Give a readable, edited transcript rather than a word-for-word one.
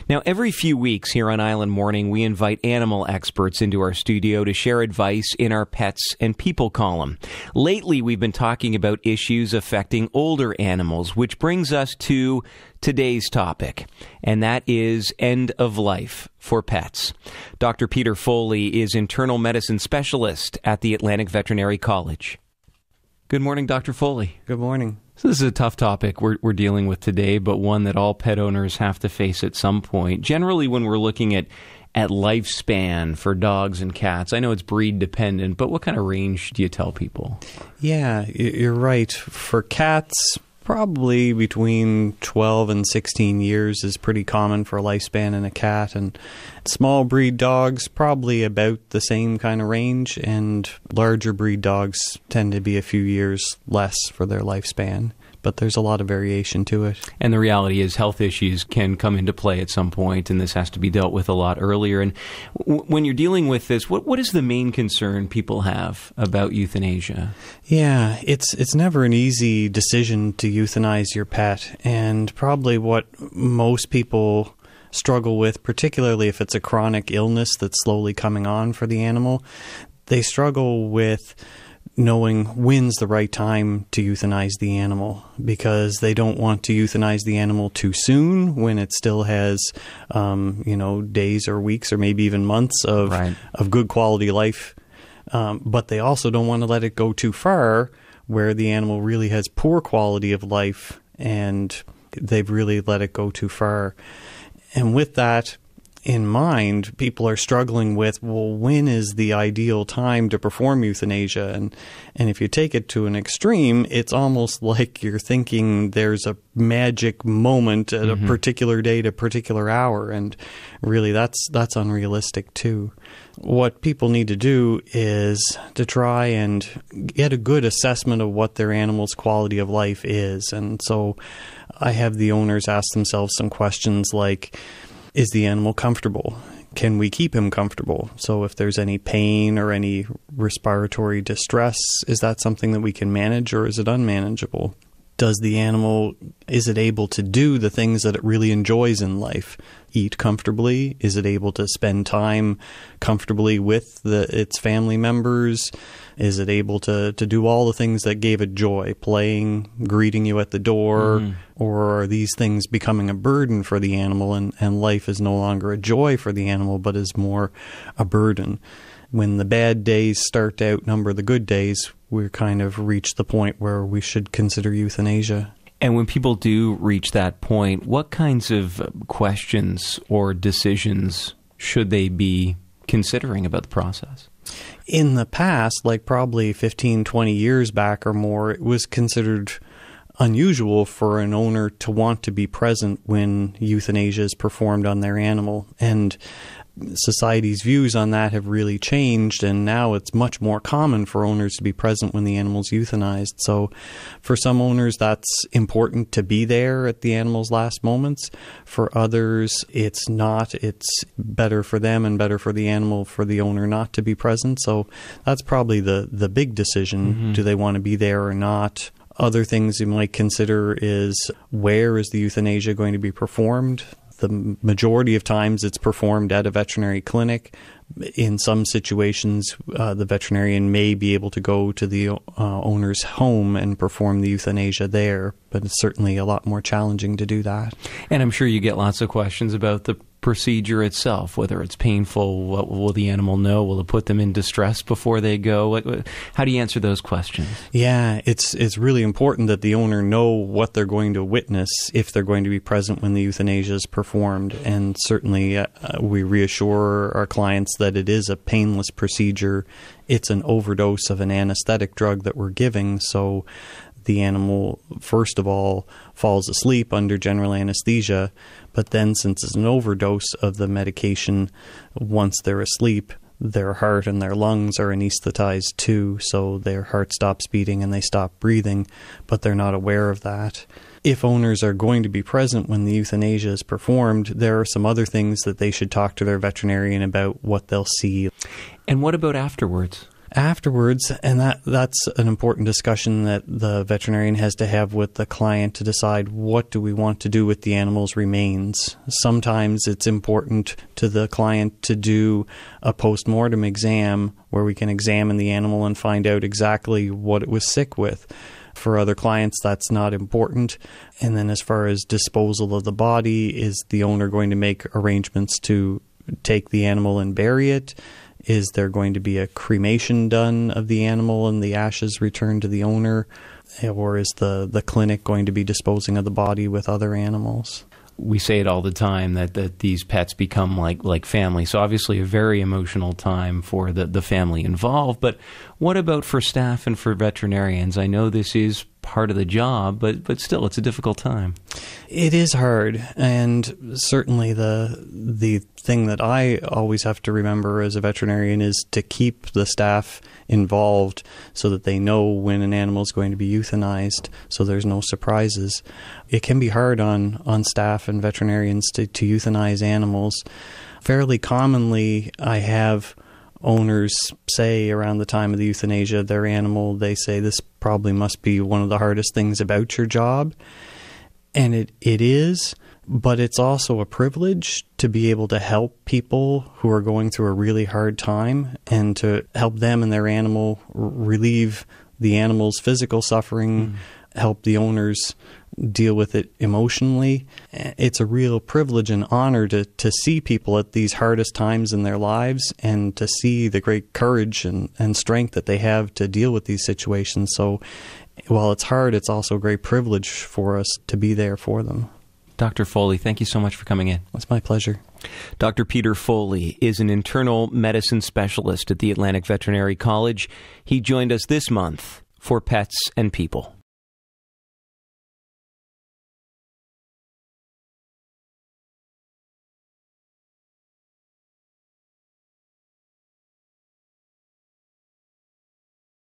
Now, every few weeks here on Island Morning, we invite animal experts into our studio to share advice in our pets and people column. Lately, we've been talking about issues affecting older animals, which brings us to today's topic, and that is end of life for pets. Dr. Peter Foley is internal medicine specialist at the Atlantic Veterinary College. Good morning, Dr. Foley. Good morning. So this is a tough topic we're dealing with today, but one that all pet owners have to face at some point. Generally, when we're looking at lifespan for dogs and cats, I know it's breed dependent, but what kind of range do you tell people? Yeah, you're right. For cats, probably between 12 and 16 years is pretty common for a lifespan in a cat. And small breed dogs, probably about the same kind of range. And larger breed dogs tend to be a few years less for their lifespan. But there's a lot of variation to it. And the reality is health issues can come into play at some point, and this has to be dealt with a lot earlier. And when you're dealing with this, what is the main concern people have about euthanasia? Yeah, it's never an easy decision to euthanize your pet. And probably what most people struggle with, particularly if it's a chronic illness that's slowly coming on for the animal, they struggle with knowing when's the right time to euthanize the animal, because they don't want to euthanize the animal too soon when it still has, days or weeks or maybe even months of good quality life. But they also don't want to let it go too far where the animal really has poor quality of life and they've really let it go too far. And with that in mind, people are struggling with, well, when is the ideal time to perform euthanasia? And if you take it to an extreme, it's almost like you're thinking there's a magic moment at a particular date, a particular hour, and really that's unrealistic too. What people need to do is to try and get a good assessment of what their animal's quality of life is. And so I have the owners ask themselves some questions like, is the animal comfortable? Can we keep him comfortable? So if there's any pain or any respiratory distress, is that something that we can manage, or is it unmanageable? Is it able to do the things that it really enjoys in life? Eat comfortably? Is it able to spend time comfortably with its family members? Is it able to do all the things that gave it joy, playing, greeting you at the door? Or are these things becoming a burden for the animal, and life is no longer a joy for the animal, but is more a burden? When the bad days start to outnumber the good days, we're kind of reached the point where we should consider euthanasia. And when people do reach that point, what kinds of questions or decisions should they be considering about the process? In the past, like probably 15, 20 years back or more, it was considered unusual for an owner to want to be present when euthanasia is performed on their animal. And society's views on that have really changed, and now it's much more common for owners to be present when the animal's euthanized. So for some owners, that's important to be there at the animal's last moments. For others, it's not. It's better for them and better for the animal for the owner not to be present. So that's probably the big decision. Do they want to be there or not? Other things you might consider is, where is the euthanasia going to be performed? The majority of times it's performed at a veterinary clinic. In some situations, the veterinarian may be able to go to the owner's home and perform the euthanasia there, but it's certainly a lot more challenging to do that. And I'm sure you get lots of questions about the procedure itself, whether it's painful, what will the animal know? Will it put them in distress before they go? How do you answer those questions? Yeah, it's really important that the owner know what they're going to witness if they're going to be present when the euthanasia is performed. And certainly we reassure our clients that it is a painless procedure. It's an overdose of an anesthetic drug that we're giving, so the animal, first of all, falls asleep under general anesthesia, but then since it's an overdose of the medication, once they're asleep, their heart and their lungs are anesthetized too, so their heart stops beating and they stop breathing, but they're not aware of that. If owners are going to be present when the euthanasia is performed, there are some other things that they should talk to their veterinarian about what they'll see. And what about afterwards? afterwards, and that's an important discussion that the veterinarian has to have with the client to decide what do we want to do with the animal's remains. Sometimes it's important to the client to do a post-mortem exam where we can examine the animal and find out exactly what it was sick with. For other clients, that's not important. And then as far as disposal of the body, is the owner going to make arrangements to take the animal and bury it? Is there going to be a cremation done of the animal and the ashes returned to the owner? Or is the clinic going to be disposing of the body with other animals? We say it all the time that these pets become like family. So obviously a very emotional time for the family involved. But what about for staff and for veterinarians? I know this is part of the job, but still, it's a difficult time. It is hard, and certainly the thing that I always have to remember as a veterinarian is to keep the staff involved so that they know when an animal is going to be euthanized, so there's no surprises. It can be hard on staff and veterinarians to euthanize animals. Fairly commonly, I have owners say around the time of the euthanasia, their animal, they say, this probably must be one of the hardest things about your job. And it is, but it's also a privilege to be able to help people who are going through a really hard time and to help them and their animal relieve the animal's physical suffering, help the owners deal with it emotionally. It's a real privilege and honor to see people at these hardest times in their lives and to see the great courage and strength that they have to deal with these situations. So while it's hard, it's also a great privilege for us to be there for them. Dr. Foley, thank you so much for coming in. It's my pleasure. Dr. Peter Foley is an internal medicine specialist at the Atlantic Veterinary College. He joined us this month for Pets and People.